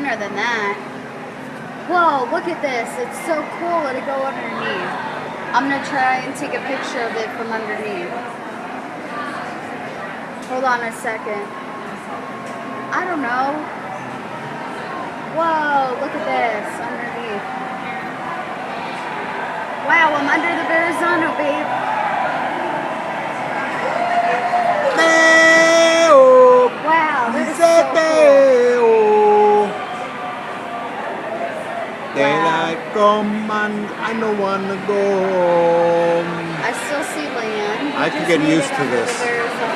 cleaner than that. Whoa, look at this. It's so cool. Let it go underneath. I'm going to try and take a picture of it from underneath. Hold on a second. I don't know. Whoa, look at this underneath. Wow, I'm under the Verrazano, babe. Wow, this is so cool. Daylight come and I don't wanna go home. I still see land. I can get used to this.